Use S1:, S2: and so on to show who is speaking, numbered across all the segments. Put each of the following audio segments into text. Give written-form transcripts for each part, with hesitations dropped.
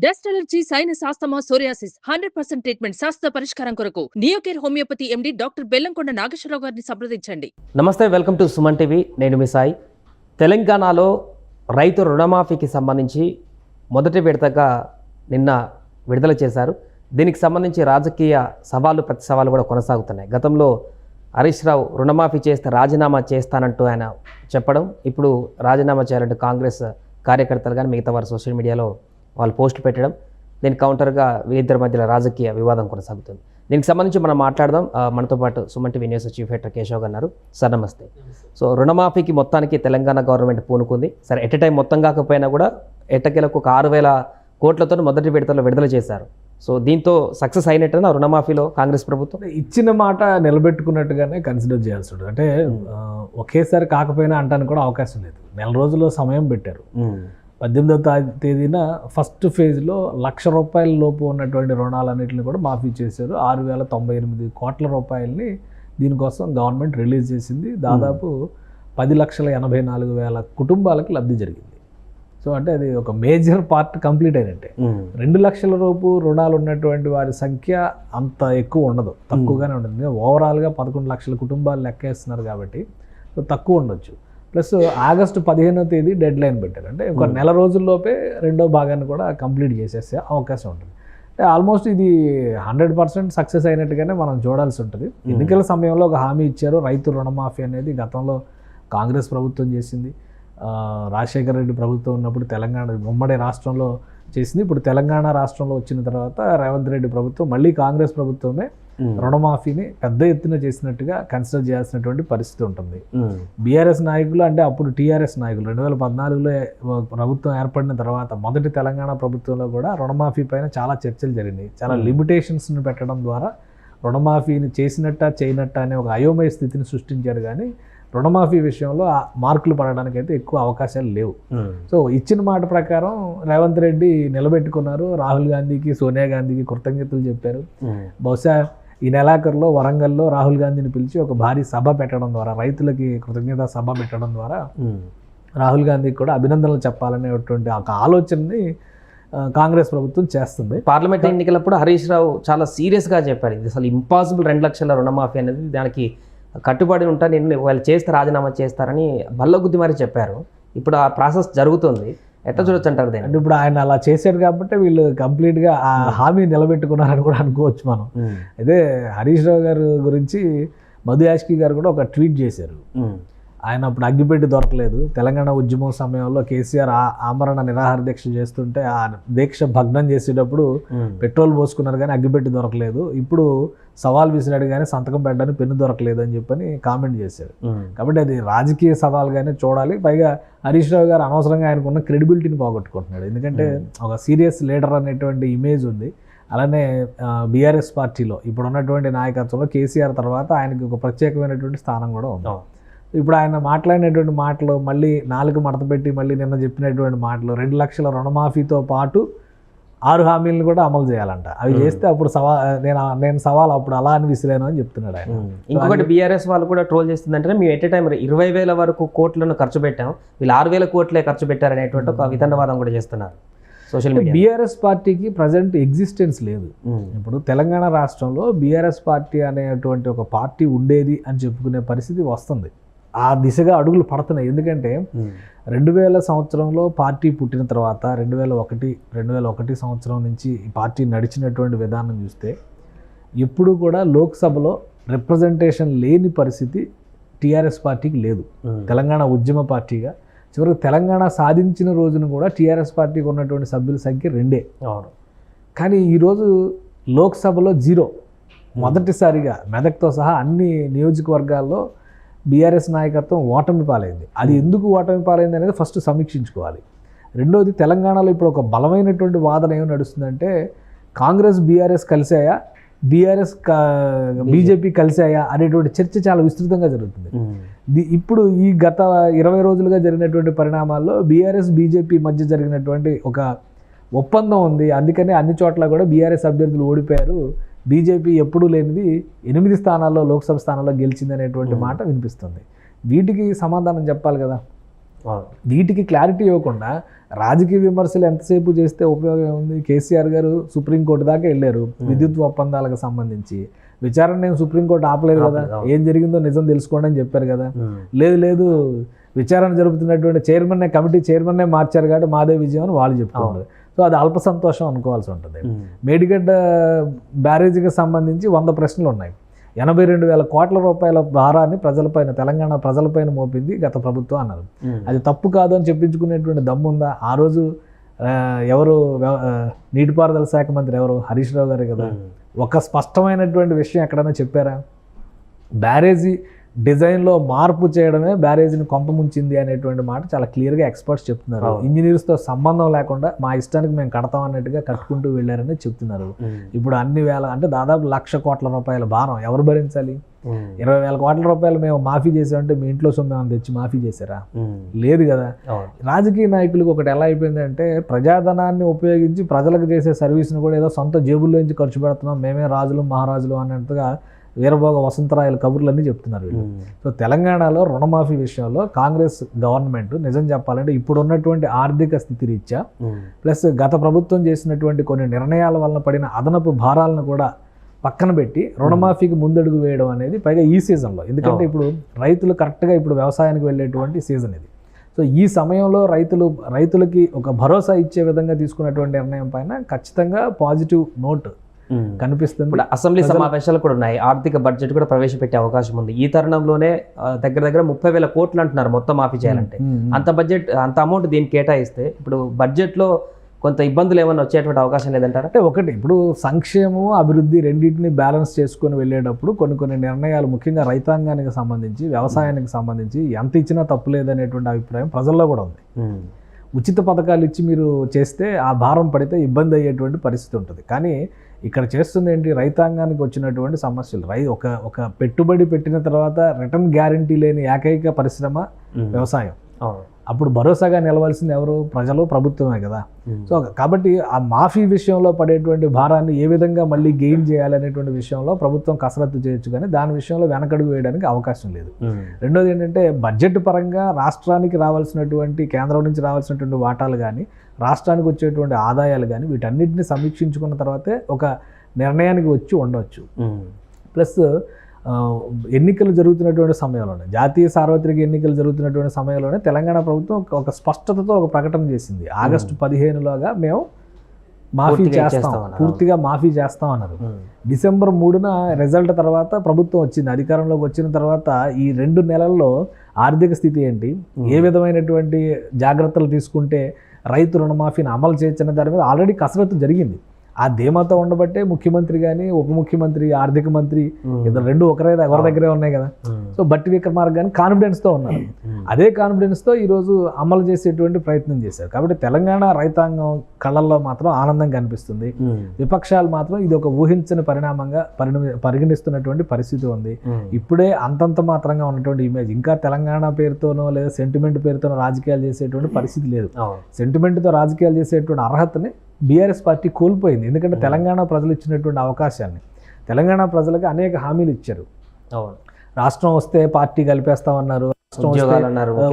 S1: Dust allergy, sinus, asthma, psoriasis 100% treatment శాస్త్ర పరిష్కారం కొరకు Neocare homeopathy MD doctor Bellamkonda Nageswararao గారిని సంప్రదించండి.
S2: నమస్తే, వెల్కమ్ టు సుమన్ టీవీ. నేను మీ సాయి. తెలంగాణలో రైతు రుణమాఫీకి సంబంధించి మొదటి విడతగా నిన్న విడుదల చేశారు. దీనికి సంబంధించి రాజకీయ సవాళ్ళు ప్రతి సవాళ్ళు కూడా కొనసాగుతున్నాయి. గతంలో హరీష్ రావు రుణమాఫీ చేస్తే రాజీనామా చేస్తానంటూ ఆయన చెప్పడం, ఇప్పుడు రాజీనామా చేయాలంటూ కాంగ్రెస్ కార్యకర్తలు కానీ మిగతా వారు సోషల్ మీడియాలో వాళ్ళు పోస్టులు పెట్టడం, దీనికి కౌంటర్గా వీరిద్దరి మధ్యలో రాజకీయ వివాదం కొనసాగుతుంది. దీనికి సంబంధించి మనం మాట్లాడదాం. మనతో పాటు Suman TV news chief editor Keshav గారు ఉన్నారు. సార్ నమస్తే. సో రుణమాఫీకి మొత్తానికి తెలంగాణ గవర్నమెంట్ పూనుకుంది. సరే, ఎట్ ఎ టైం మొత్తం కాకపోయినా కూడా ఎట్టకేలకు ఒక 6,000 కోట్లతో మొదటి విడతలో విడుదల చేశారు. సో దీంతో సక్సెస్ అయినట్టున రుణమాఫీలో కాంగ్రెస్ ప్రభుత్వం
S3: ఇచ్చిన మాట నిలబెట్టుకున్నట్టుగానే కన్సిడర్ చేయాల్సి ఉంటుంది. అంటే ఒకేసారి కాకపోయినా అంటానికి కూడా అవకాశం లేదు. నెల రోజుల్లో సమయం పెట్టారు. 18వ తేదీన ఫస్ట్ ఫేజ్లో ₹1,00,000 లోపు ఉన్నటువంటి రుణాలన్నింటినీ కూడా మాఫీ చేశారు. 6,098 కోట్ల రూపాయలని దీనికోసం గవర్నమెంట్ రిలీజ్ చేసింది. దాదాపు 10,84,000 కుటుంబాలకి లబ్ధి జరిగింది. సో అంటే అది ఒక మేజర్ పార్ట్ కంప్లీట్ అయినట్టే. 2 లక్షల రూపు రుణాలు ఉన్నటువంటి వారి సంఖ్య అంత ఎక్కువ ఉండదు, తక్కువగానే ఉంటుంది. ఓవరాల్గా 11 లక్షల కుటుంబాలు లెక్కేస్తున్నారు కాబట్టి తక్కువ ఉండొచ్చు. ప్లస్ ఆగస్టు 15వ తేదీ డెడ్ లైన్ పెట్టారు. అంటే ఒక నెల రోజుల్లోపే రెండో భాగాన్ని కూడా కంప్లీట్ చేసేసే అవకాశం ఉంటుంది. అంటే ఆల్మోస్ట్ ఇది 100% సక్సెస్ అయినట్టుగానే మనం చూడాల్సి ఉంటుంది. ఎన్నికల సమయంలో ఒక హామీ ఇచ్చారు, రైతు రుణమాఫీ అనేది గతంలో కాంగ్రెస్ ప్రభుత్వం చేసింది. రాజశేఖర రెడ్డి ప్రభుత్వం ఉన్నప్పుడు తెలంగాణ ఉమ్మడి రాష్ట్రంలో చేసింది. ఇప్పుడు తెలంగాణ రాష్ట్రంలో వచ్చిన తర్వాత రేవంత్ రెడ్డి ప్రభుత్వం మళ్ళీ కాంగ్రెస్ ప్రభుత్వమే రుణమాఫీని పెద్ద ఎత్తున చేసినట్టుగా కన్సిడర్ చేయాల్సినటువంటి పరిస్థితి ఉంటుంది. బీఆర్ఎస్ నాయకులు, అంటే అప్పుడు టీఆర్ఎస్ నాయకులు 2014లో ప్రభుత్వం ఏర్పడిన తర్వాత మొదటి తెలంగాణ ప్రభుత్వంలో కూడా రుణమాఫీ పైన చాలా చర్చలు జరిగినాయి. చాలా లిమిటేషన్స్ని పెట్టడం ద్వారా రుణమాఫీని చేసినట్ట చేయనట్ట అనే ఒక అయోమయ స్థితిని సృష్టించారు. కానీ రుణమాఫీ విషయంలో మార్కులు పడడానికి అయితే ఎక్కువ అవకాశాలు లేవు. సో ఇచ్చిన మాట ప్రకారం రేవంత్ రెడ్డి నిలబెట్టుకున్నారు. రాహుల్ గాంధీకి, సోనియా గాంధీకి కృతజ్ఞతలు చెప్పారు. బహుశా ఈ నెలాఖరులో వరంగల్లో రాహుల్ గాంధీని పిలిచి ఒక భారీ సభ పెట్టడం ద్వారా, రైతులకి కృతజ్ఞత సభ పెట్టడం ద్వారా రాహుల్ గాంధీకి కూడా అభినందనలు చెప్పాలనేటువంటి ఒక ఆలోచనని కాంగ్రెస్ ప్రభుత్వం చేస్తుంది.
S2: పార్లమెంట్ ఎన్నికలప్పుడు హరీష్ రావు చాలా సీరియస్గా చెప్పారు, ఇది అసలు ఇంపాసిబుల్ 2 లక్షల రుణమాఫీ అనేది, దానికి కట్టుబడి ఉంటా, నేను వాళ్ళు చేస్తే రాజీనామా చేస్తారని బల్లగుద్ది మరి చెప్పారు. ఇప్పుడు ఆ ప్రాసెస్ జరుగుతుంది. ఎట్లా చూడొచ్చు అంటారు దీన్ని?
S3: అంటే ఇప్పుడు ఆయన అలా చేశారు కాబట్టి వీళ్ళు కంప్లీట్గా ఆ హామీ నిలబెట్టుకున్నారని కూడా అనుకోవచ్చు మనం. అయితే హరీష్ రావు గారు గురించి మధు యాష్కి గారు కూడా ఒక ట్వీట్ చేశారు. ఆయన అప్పుడు అగ్గిపెట్టి దొరకలేదు. తెలంగాణ ఉద్యమం సమయంలో కేసీఆర్ ఆమరణ నిరాహార దీక్ష చేస్తుంటే ఆ దీక్ష భగ్నం చేసేటప్పుడు పెట్రోల్ పోసుకున్నారు కానీ అగ్గిపెట్టి దొరకలేదు. ఇప్పుడు సవాల్ విసిరాడు కానీ సంతకం పెట్టడానికి పెన్ను దొరకలేదు అని చెప్పని కామెంట్ చేశారు. కాబట్టి అది రాజకీయ సవాల్గానే చూడాలి. పైగా హరీష్ రావు గారు అనవసరంగా ఆయనకున్న క్రెడిబిలిటీని పోగొట్టుకుంటున్నాడు. ఎందుకంటే ఒక సీరియస్ లీడర్ అనేటువంటి ఇమేజ్ ఉంది. అలానే బీఆర్ఎస్ పార్టీలో ఇప్పుడు ఉన్నటువంటి నాయకత్వంలో కేసీఆర్ తర్వాత ఆయనకి ఒక ప్రత్యేకమైనటువంటి స్థానం కూడా ఉంది. ఇప్పుడు ఆయన మాట్లాడినటువంటి మాటలు, మళ్ళీ 4 మడత పెట్టి మళ్ళీ నిన్న చెప్పినటువంటి మాటలు, 2 లక్షల రుణమాఫీతో పాటు 6 హామీలను కూడా అమలు చేయాలంట. అవి చేస్తే అప్పుడు నేను సవాల్ అప్పుడు అలా అని విసిరాను అని చెప్తున్నాడు ఆయన.
S2: ఇంకొకటి బీఆర్ఎస్ వాళ్ళు కూడా ట్రోల్ చేస్తుందంటే, మేము ఎట్ ఎ టైం 20,000 వరకు కోట్లను ఖర్చు పెట్టాం, వీళ్ళు 6,000 కోట్లే ఖర్చు పెట్టారనేటువంటి ఒక వితండవాదం కూడా చేస్తున్నారు సోషల్ మీడియా.
S3: బీఆర్ఎస్ పార్టీకి ప్రజెంట్ ఎగ్జిస్టెన్స్ లేదు. ఇప్పుడు తెలంగాణ రాష్ట్రంలో బీఆర్ఎస్ పార్టీ అనేటువంటి ఒక పార్టీ ఉండేది అని చెప్పుకునే పరిస్థితి వస్తుంది. ఆ దిశగా అడుగులు పడుతున్నాయి. ఎందుకంటే 2000 సంవత్సరంలో పార్టీ పుట్టిన తర్వాత 2001 సంవత్సరం నుంచి ఈ పార్టీ నడిచినటువంటి విధానం చూస్తే ఎప్పుడు కూడా లోక్సభలో రిప్రజెంటేషన్ లేని పరిస్థితి టీఆర్ఎస్ పార్టీకి లేదు. తెలంగాణ ఉద్యమ పార్టీగా చివరికి తెలంగాణ సాధించిన రోజున కూడా టీఆర్ఎస్ పార్టీకి ఉన్నటువంటి సభ్యుల సంఖ్య 2. కానీ ఈరోజు లోక్సభలో 0. మొదటిసారిగా మెదక్తో సహా అన్ని నియోజకవర్గాల్లో బీఆర్ఎస్ నాయకత్వం ఓటమి పాలైంది. అది ఎందుకు ఓటమి పాలైంది అనేది ఫస్ట్ సమీక్షించుకోవాలి. రెండోది, తెలంగాణలో ఇప్పుడు ఒక బలమైనటువంటి వాదన ఏమి నడుస్తుందంటే, కాంగ్రెస్ బీఆర్ఎస్ కలిసాయా, బీఆర్ఎస్ బీజేపీ కలిసాయా అనేటువంటి చర్చ చాలా విస్తృతంగా జరుగుతుంది. ఇప్పుడు ఈ గత 20 రోజులుగా జరిగినటువంటి పరిణామాల్లో బీఆర్ఎస్ బీజేపీ మధ్య జరిగినటువంటి ఒక ఒప్పందం ఉంది. అందుకని అన్ని చోట్ల కూడా బీఆర్ఎస్ అభ్యర్థులు ఓడిపోయారు. బీజేపీ ఎప్పుడూ లేనిది 8 స్థానాల్లో లోక్సభ స్థానాల్లో గెలిచిందనేటువంటి మాట వినిపిస్తుంది. వీటికి సమాధానం చెప్పాలి కదా. వీటికి క్లారిటీ ఇవ్వకుండా రాజకీయ విమర్శలు ఎంతసేపు చేస్తే ఉపయోగం ఉంది? కేసీఆర్ గారు సుప్రీంకోర్టు దాకా వెళ్ళారు విద్యుత్ ఒప్పందాలకు సంబంధించి. విచారణ నేను సుప్రీంకోర్టు ఆపలేదు కదా, ఏం జరిగిందో నిజం తెలుసుకోండి అని చెప్పారు కదా. లేదు విచారణ జరుపుతున్నటువంటి కమిటీ చైర్మన్నే మార్చారు కాబట్టి మాదే విజయం అని వాళ్ళు చెప్పుకున్నారు. సో అది అల్ప సంతోషం అనుకోవాల్సి ఉంటుంది. మేడిగడ్డ బ్యారేజీకి సంబంధించి 100 ప్రశ్నలు ఉన్నాయి. 82,000 కోట్ల రూపాయల భారాన్ని తెలంగాణ ప్రజలపైన మోపింది గత ప్రభుత్వం అన్నారు. అది తప్పు కాదు అని చెప్పించుకునేటువంటి దమ్ముందా? ఆ రోజు ఎవరు నీటిపారుదల శాఖ మంత్రి ఎవరు? హరీష్ రావు గారే కదా. ఒక స్పష్టమైనటువంటి విషయం ఎక్కడైనా చెప్పారా? బ్యారేజీ డిజైన్లో మార్పు చేయడమే బ్యారేజీని కొంపముంచింది అనేటువంటి మాట చాలా క్లియర్గా ఎక్స్పర్ట్స్ చెప్తున్నారు. ఇంజనీర్స్తో సంబంధం లేకుండా మా ఇష్టానికి మేము కడతాం అన్నట్టుగా కట్టుకుంటూ వెళ్ళారని చెప్తున్నారు. ఇప్పుడు అన్ని వేల అంటే దాదాపు 1,00,000 కోట్ల రూపాయల భారం ఎవరు భరించాలి? 20,000 కోట్ల రూపాయలు మేము మాఫీ చేసామంటే మీ ఇంట్లో సొమ్ము ఏమైనా తెచ్చి మాఫీ చేశారా? లేదు కదా. రాజకీయ నాయకులకు ఒకటి ఎలా అయిపోయిందంటే ప్రజాధనాన్ని ఉపయోగించి ప్రజలకు చేసే సర్వీస్ని కూడా ఏదో సొంత జేబుల్లోంచి ఖర్చు పెడుతున్నాం, మేమే రాజులు మహారాజులు అన్నట్టుగా వీరభోగ వసంతరాయల కబుర్లన్నీ చెప్తున్నారు వీళ్ళు. సో తెలంగాణలో రుణమాఫీ విషయంలో కాంగ్రెస్ గవర్నమెంట్ నిజం చెప్పాలంటే ఇప్పుడు ఉన్నటువంటి ఆర్థిక స్థితి రీత్యా ప్లస్ గత ప్రభుత్వం చేసినటువంటి కొన్ని నిర్ణయాల వలన పడిన అదనపు భారాలను కూడా పక్కన పెట్టి రుణమాఫీకి ముందడుగు వేయడం అనేది, పైగా ఈ సీజన్లో, ఎందుకంటే ఇప్పుడు రైతులు కరెక్ట్గా ఇప్పుడు వ్యవసాయానికి వెళ్ళేటువంటి సీజన్ ఇది. సో ఈ సమయంలో రైతులకి ఒక భరోసా ఇచ్చే విధంగా తీసుకున్నటువంటి నిర్ణయం పైన ఖచ్చితంగా పాజిటివ్ నోట్ కనిపిస్తుంది.
S2: ఇప్పుడు అసెంబ్లీ సమావేశాలు కూడా ఉన్నాయి, ఆర్థిక బడ్జెట్ కూడా ప్రవేశపెట్టే అవకాశం ఉంది. ఈ తరుణంలోనే దగ్గర 30,000 కోట్లు అంటున్నారు మొత్తం మాఫీ చేయాలంటే. అంత అమౌంట్ దీనికి కేటాయిస్తే ఇప్పుడు బడ్జెట్లో కొంత ఇబ్బందులు ఏమైనా వచ్చేటువంటి అవకాశం లేదంటారా?
S3: అంటే ఒకటి, ఇప్పుడు సంక్షేమం అభివృద్ధి రెండింటిని బ్యాలెన్స్ చేసుకొని వెళ్ళేటప్పుడు కొన్ని నిర్ణయాలు ముఖ్యంగా రైతాంగానికి సంబంధించి వ్యవసాయానికి సంబంధించి ఎంత ఇచ్చినా తప్పు లేదనేటువంటి అభిప్రాయం ప్రజల్లో కూడా ఉంది. ఉచిత పథకాలు ఇచ్చి మీరు చేస్తే ఆ భారం పడితే ఇబ్బంది అయ్యేటువంటి పరిస్థితి ఉంటుంది. కానీ ఇక్కడ చేస్తుంది ఏంటి? రైతాంగానికి వచ్చినటువంటి సమస్యలు. ఒక పెట్టుబడి పెట్టిన తర్వాత రిటర్న్ గ్యారంటీ లేని ఏకైక పరిశ్రమ వ్యవసాయం. అప్పుడు భరోసాగా నిలవాల్సింది ఎవరు? ప్రజలు, ప్రభుత్వమే కదా. సో కాబట్టి ఆ మాఫీ విషయంలో పడేటువంటి భారాన్ని ఏ విధంగా మళ్ళీ గెయిన్ చేయాలనేటువంటి విషయంలో ప్రభుత్వం కసరత్తు చేయొచ్చు, కానీ దాని విషయంలో వెనకడుగు వేయడానికి అవకాశం లేదు. రెండోది ఏంటంటే బడ్జెట్ పరంగా రాష్ట్రానికి రావాల్సినటువంటి, కేంద్రం నుంచి రావాల్సినటువంటి వాటాలు కానీ, రాష్ట్రానికి వచ్చేటువంటి ఆదాయాలు కానీ వీటన్నిటిని సమీక్షించుకున్న తర్వాతే ఒక నిర్ణయానికి వచ్చి ఉండవచ్చు. ప్లస్ ఎన్నికలు జరుగుతున్నటువంటి సమయంలోనే, జాతీయ సార్వత్రిక ఎన్నికలు జరుగుతున్నటువంటి సమయంలోనే తెలంగాణ ప్రభుత్వం ఒక స్పష్టతతో ఒక ప్రకటన చేసింది. ఆగస్టు 15లోగా మేము మాఫీ చేస్తాం, పూర్తిగా మాఫీ చేస్తాం అన్నారు. డిసెంబర్ 3న రిజల్ట్ తర్వాత ప్రభుత్వం వచ్చింది, అధికారంలోకి వచ్చిన తర్వాత ఈ 2 నెలల్లో ఆర్థిక స్థితి ఏంటి, ఏ విధమైనటువంటి జాగ్రత్తలు తీసుకుంటే రైతు రుణమాఫీని అమలు చేయొచ్చన్న దాని మీద ఆల్రెడీ కసరత్తు జరిగింది. ఆ ధీమాతో ఉండబట్టే ముఖ్యమంత్రి కానీ, ఉప ముఖ్యమంత్రి, ఆర్థిక మంత్రి ఇద్దరు రెండు ఎవరి దగ్గరే ఉన్నాయి కదా. సో బట్టి విక్రమార్క కానీ కాన్ఫిడెన్స్తో ఉన్నారు. అదే కాన్ఫిడెన్స్తో ఈరోజు అమలు చేసేటువంటి ప్రయత్నం చేశారు. కాబట్టి తెలంగాణ రైతాంగం కళ్ళల్లో మాత్రం ఆనందం కనిపిస్తుంది. విపక్షాలు మాత్రం ఇది ఒక ఊహించని పరిణామంగా పరిగణిస్తున్నటువంటి పరిస్థితి ఉంది. ఇప్పుడే అంతంత మాత్రంగా ఉన్నటువంటి ఇమేజ్, ఇంకా తెలంగాణ పేరుతోనో లేదా సెంటిమెంట్ పేరుతోనో రాజకీయాలు చేసేటువంటి పరిస్థితి లేదు. సెంటిమెంట్తో రాజకీయాలు చేసేటువంటి అర్హతని బీఆర్ఎస్ పార్టీ కోల్పోయింది. ఎందుకంటే తెలంగాణ ప్రజలు ఇచ్చినటువంటి అవకాశాన్ని, తెలంగాణ ప్రజలకు అనేక హామీలు ఇచ్చారు. రాష్ట్రం వస్తే పార్టీ కలిపేస్తామన్నారు,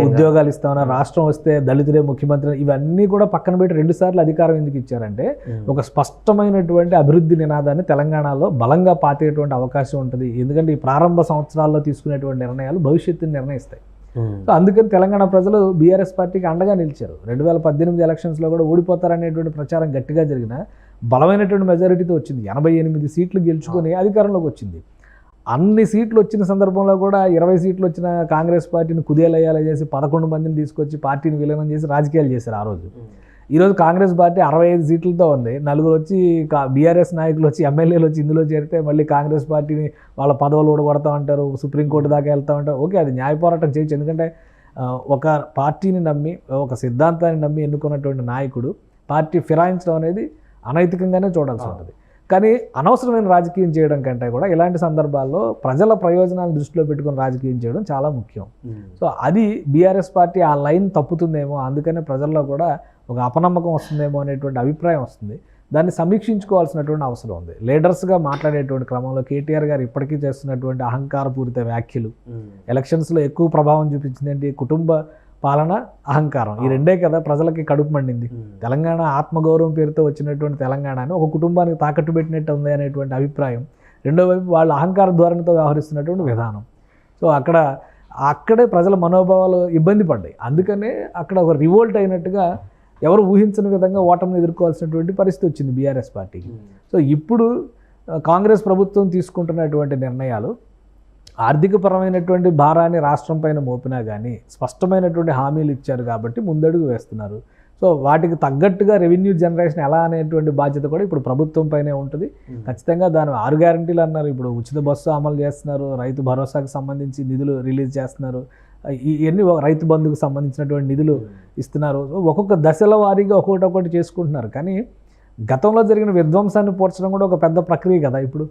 S3: ఉద్యోగాలు ఇస్తామన్నారు, రాష్ట్రం వస్తే దళితుడే ముఖ్యమంత్రి, ఇవన్నీ కూడా పక్కన పెట్టి 2 సార్లు అధికారం ఎందుకు ఇచ్చారంటే ఒక స్పష్టమైనటువంటి అభివృద్ధి నినాదాన్ని తెలంగాణలో బలంగా పాతేటువంటి అవకాశం ఉంటుంది. ఎందుకంటే ఈ ప్రారంభ సంవత్సరాల్లో తీసుకునేటువంటి నిర్ణయాలు భవిష్యత్తుని నిర్ణయిస్తాయి. సో అందుకని తెలంగాణ ప్రజలు బీఆర్ఎస్ పార్టీకి అండగా నిలిచారు. 2018 ఎలక్షన్స్లో కూడా ఓడిపోతారనేటువంటి ప్రచారం గట్టిగా జరిగిన బలమైనటువంటి మెజారిటీతో వచ్చింది. 88 సీట్లు గెలుచుకొని అధికారంలోకి వచ్చింది. అన్ని సీట్లు వచ్చిన సందర్భంలో కూడా 20 సీట్లు వచ్చిన కాంగ్రెస్ పార్టీని కుదేలయ్యాలా చేసి 11 మందిని తీసుకొచ్చి పార్టీని విలీనం చేసి రాజకీయాలు చేశారు ఆ రోజు. ఈరోజు కాంగ్రెస్ పార్టీ 65 సీట్లతో ఉంది. 4 వచ్చి బీఆర్ఎస్ నాయకులు వచ్చి, ఎమ్మెల్యేలు వచ్చి ఇందులో చేరితే మళ్ళీ కాంగ్రెస్ పార్టీని వాళ్ళ పదవులు ఊడగొడతా ఉంటారు, సుప్రీంకోర్టు దాకా వెళ్తూ ఉంటారు. ఓకే, అది న్యాయ పోరాటం చేయొచ్చు. ఎందుకంటే ఒక పార్టీని నమ్మి, ఒక సిద్ధాంతాన్ని నమ్మి ఎన్నుకున్నటువంటి నాయకుడు పార్టీ ఫిరాయించడం అనేది అనైతికంగానే చూడాల్సి ఉంటుంది. కానీ అనవసరమైన రాజకీయం చేయడం కంటే కూడా ఇలాంటి సందర్భాల్లో ప్రజల ప్రయోజనాలను దృష్టిలో పెట్టుకుని రాజకీయం చేయడం చాలా ముఖ్యం. సో అది బీఆర్ఎస్ పార్టీ ఆ లైన్ తప్పుతుందేమో, అందుకనే ప్రజల్లో కూడా ఒక అపనమ్మకం వస్తుందేమో అనేటువంటి అభిప్రాయం వస్తుంది. దాన్ని సమీక్షించుకోవాల్సినటువంటి అవసరం ఉంది. లీడర్స్గా మాట్లాడేటువంటి క్రమంలో కేటీఆర్ గారు ఇప్పటికీ చేస్తున్నటువంటి అహంకారపూరిత వ్యాఖ్యలు ఎలక్షన్స్లో ఎక్కువ ప్రభావం చూపించింది. ఏంటి, కుటుంబ పాలన, అహంకారం, ఈ రెండే కదా ప్రజలకి కడుపు మండింది. తెలంగాణ ఆత్మగౌరవం పేరుతో వచ్చినటువంటి తెలంగాణని ఒక కుటుంబానికి తాకట్టు పెట్టినట్టు ఉంది అనేటువంటి అభిప్రాయం. రెండో వైపు వాళ్ళు అహంకార ధోరణితో వ్యవహరిస్తున్నటువంటి విధానం. సో అక్కడే ప్రజల మనోభావాలు ఇబ్బంది పడ్డాయి. అందుకనే అక్కడ ఒక రివోల్ట్ అయినట్టుగా ఎవరు ఊహించని విధంగా ఓటమిని ఎదుర్కోవాల్సినటువంటి పరిస్థితి వచ్చింది బీఆర్ఎస్ పార్టీకి. సో ఇప్పుడు కాంగ్రెస్ ప్రభుత్వం తీసుకుంటున్నటువంటి నిర్ణయాలు ఆర్థికపరమైనటువంటి భారాన్ని రాష్ట్రం పైన మోపినా కానీ స్పష్టమైనటువంటి హామీలు ఇచ్చారు కాబట్టి ముందడుగు వేస్తున్నారు. సో వాటికి తగ్గట్టుగా రెవెన్యూ జనరేషన్ ఎలా అనేటువంటి బాధ్యత కూడా ఇప్పుడు ప్రభుత్వం పైనే ఉంటుంది. ఖచ్చితంగా దాని 6 గ్యారంటీలు అన్నారు. ఇప్పుడు ఉచిత బస్సు అమలు చేస్తున్నారు, రైతు భరోసాకు సంబంధించి నిధులు రిలీజ్ చేస్తున్నారు, ఇవన్నీ రైతు బంధుకు సంబంధించినటువంటి నిధులు ఇస్తున్నారు. ఒక్కొక్క దశల వారీగా ఒక్కొక్కటి చేసుకుంటున్నారు. కానీ గతంలో జరిగిన విధ్వంసాన్ని పోర్చడం కూడా ఒక పెద్ద ప్రక్రియ కదా. ఇప్పుడు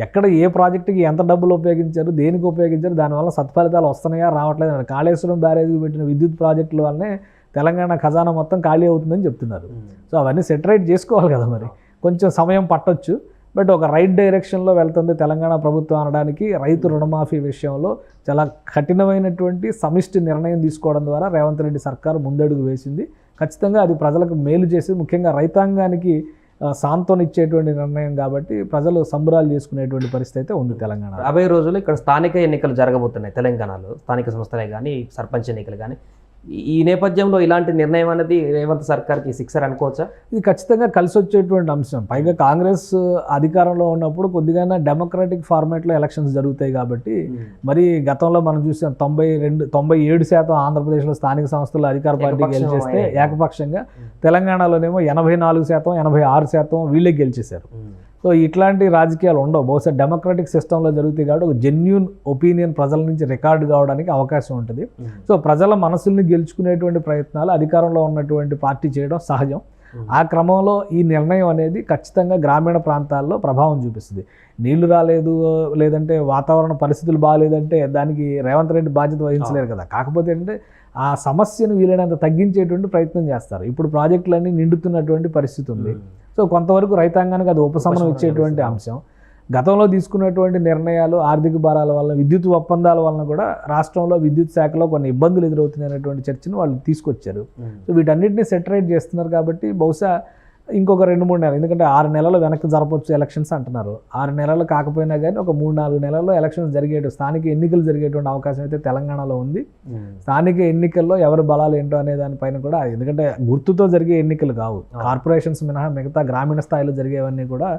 S3: ఎక్కడ ఏ ప్రాజెక్టుకి ఎంత డబ్బులు ఉపయోగించారు, దేనికి ఉపయోగించారు, దానివల్ల సత్ఫలితాలు వస్తున్నాయా రావట్లేదు. కాళేశ్వరం బ్యారేజ్కి పెట్టిన విద్యుత్ ప్రాజెక్టుల వల్లనే తెలంగాణ ఖజానా మొత్తం ఖాళీ అవుతుందని చెప్తున్నారు. సో అవన్నీ సెటరైట్ చేసుకోవాలి కదా. మరి కొంచెం సమయం పట్టొచ్చు, బట్ ఒక రైట్ డైరెక్షన్లో వెళ్తుంది తెలంగాణ ప్రభుత్వం అనడానికి రైతు రుణమాఫీ విషయంలో చాలా కఠినమైనటువంటి సమిష్టి నిర్ణయం తీసుకోవడం ద్వారా రేవంత్ రెడ్డి సర్కారు ముందడుగు వేసింది. ఖచ్చితంగా అది ప్రజలకు మేలు చేసి, ముఖ్యంగా రైతాంగానికి సాంత్వనిచ్చేటువంటి నిర్ణయం కాబట్టి ప్రజలు సంబరాలు చేసుకునేటువంటి పరిస్థితి అయితే ఉంది తెలంగాణ.
S2: 50 రోజులు ఇక్కడ స్థానిక ఎన్నికలు జరగబోతున్నాయి తెలంగాణలో, స్థానిక సంస్థలే కానీ సర్పంచ్ ఎన్నికలు కానీ. ఈ నేపథ్యంలో ఇలాంటి నిర్ణయం అనేది రేవంత్ సర్కార్కి సిక్సర్ అనుకోవచ్చా?
S3: ఇది ఖచ్చితంగా కలిసి వచ్చేటువంటి అంశం. పైగా కాంగ్రెస్ అధికారంలో ఉన్నప్పుడు కొద్దిగా డెమోక్రాటిక్ ఫార్మాట్లో ఎలక్షన్స్ జరుగుతాయి కాబట్టి, మరి గతంలో మనం చూసాం 97% ఆంధ్రప్రదేశ్లో స్థానిక సంస్థలు అధికార పార్టీ గెలిచేస్తే ఏకపక్షంగా, తెలంగాణలోనేమో 84%, 86% వీళ్ళే గెలిచేశారు. సో ఇట్లాంటి రాజకీయాలు ఉండవు. బహుశా డెమోక్రాటిక్ సిస్టంలో జరుగుతాయి కాబట్టి ఒక జెన్యూన్ ఒపీనియన్ ప్రజల నుంచి రికార్డు కావడానికి అవకాశం ఉంటుంది. సో ప్రజల మనసుల్ని గెలుచుకునేటువంటి ప్రయత్నాలు అధికారంలో ఉన్నటువంటి పార్టీ చేయడం సహజం. ఆ క్రమంలో ఈ నిర్ణయం అనేది ఖచ్చితంగా గ్రామీణ ప్రాంతాల్లో ప్రభావం చూపిస్తుంది. నీళ్లు రాలేదు, లేదంటే వాతావరణ పరిస్థితులు బాగాలేదంటే దానికి రేవంత్ రెడ్డి బాధ్యత వహించలేరు కదా. కాకపోతే ఏంటంటే ఆ సమస్యను వీలైనంత తగ్గించేటువంటి ప్రయత్నం చేస్తారు. ఇప్పుడు ప్రాజెక్టులన్నీ నిండుతున్నటువంటి పరిస్థితి ఉంది. సో కొంతవరకు రైతాంగానికి అది ఉపశమనం ఇచ్చేటువంటి అంశం. గతంలో తీసుకున్నటువంటి నిర్ణయాలు, ఆర్థిక భారాల వల్ల, విద్యుత్ ఒప్పందాల వలన కూడా రాష్ట్రంలో విద్యుత్ శాఖలో కొన్ని ఇబ్బందులు ఎదురవుతున్నాయి అనేటువంటి చర్చను వాళ్ళు తీసుకొచ్చారు. సో వీటన్నిటిని సెటరైట్ చేస్తున్నారు కాబట్టి బహుశా ఇంకొక 2-3 నెలలు, ఎందుకంటే 6 నెలలు వెనక్కి జరపవచ్చు ఎలక్షన్స్ అంటున్నారు. 6 నెలలు కాకపోయినా కానీ ఒక 3-4 నెలల్లో ఎలక్షన్స్ స్థానిక ఎన్నికలు జరిగేటువంటి అవకాశం అయితే తెలంగాణలో ఉంది. స్థానిక ఎన్నికల్లో ఎవరి బలాలు ఏంటో అనే దానిపైన కూడా, ఎందుకంటే గుర్తుతో జరిగే ఎన్నికలు కావు, కార్పొరేషన్స్ మినహా మిగతా గ్రామీణ స్థాయిలో జరిగేవన్నీ కూడా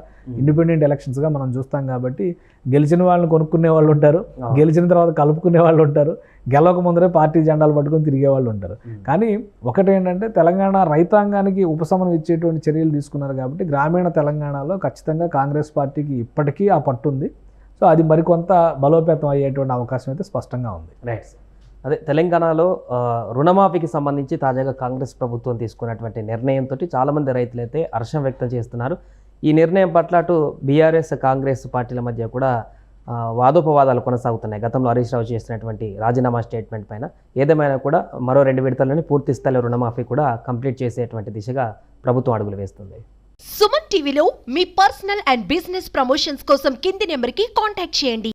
S3: ఇండిపెండెంట్ ఎలక్షన్స్గా మనం చూస్తాం. కాబట్టి గెలిచిన వాళ్ళని కొనుక్కునే వాళ్ళు ఉంటారు, గెలిచిన తర్వాత కలుపుకునే వాళ్ళు ఉంటారు, గెలవక ముందరే పార్టీ జెండాలు పట్టుకొని తిరిగే వాళ్ళు ఉంటారు. కానీ ఒకటేంటంటే తెలంగాణ రైతాంగానికి ఉపశమనం ఇచ్చేటువంటి చర్యలు తీసుకున్నారు కాబట్టి గ్రామీణ తెలంగాణలో ఖచ్చితంగా కాంగ్రెస్ పార్టీకి ఇప్పటికీ ఆ పట్టుంది. సో అది మరికొంత బలోపేతం అయ్యేటువంటి అవకాశం అయితే స్పష్టంగా ఉంది.
S2: రైట్. అదే తెలంగాణలో రుణమాఫీకి సంబంధించి తాజాగా కాంగ్రెస్ ప్రభుత్వం తీసుకున్నటువంటి నిర్ణయంతో చాలామంది రైతులు అయితే హర్షం వ్యక్తం చేస్తున్నారు. ఈ నిర్ణయం పట్ల అటు బీఆర్ఎస్ కాంగ్రెస్ పార్టీల మధ్య కూడా వాదోపవాదాలు కొనసాగుతున్నాయి. గతంలో హరీష్ రావు చేసినటువంటి రాజీనామా స్టేట్మెంట్ పైన ఏదేమైనా కూడా మరో 2 విడతల్లోనే పూర్తి స్థాయిలో రుణమాఫీ కూడా కంప్లీట్ చేసేటువంటి దిశగా ప్రభుత్వం అడుగులు వేస్తుంది.
S4: సుమన్ టీవీలో మీ పర్సనల్ అండ్ బిజినెస్ ప్రమోషన్స్ కోసం కింది నెంబర్కి కాంటాక్ట్ చేయండి.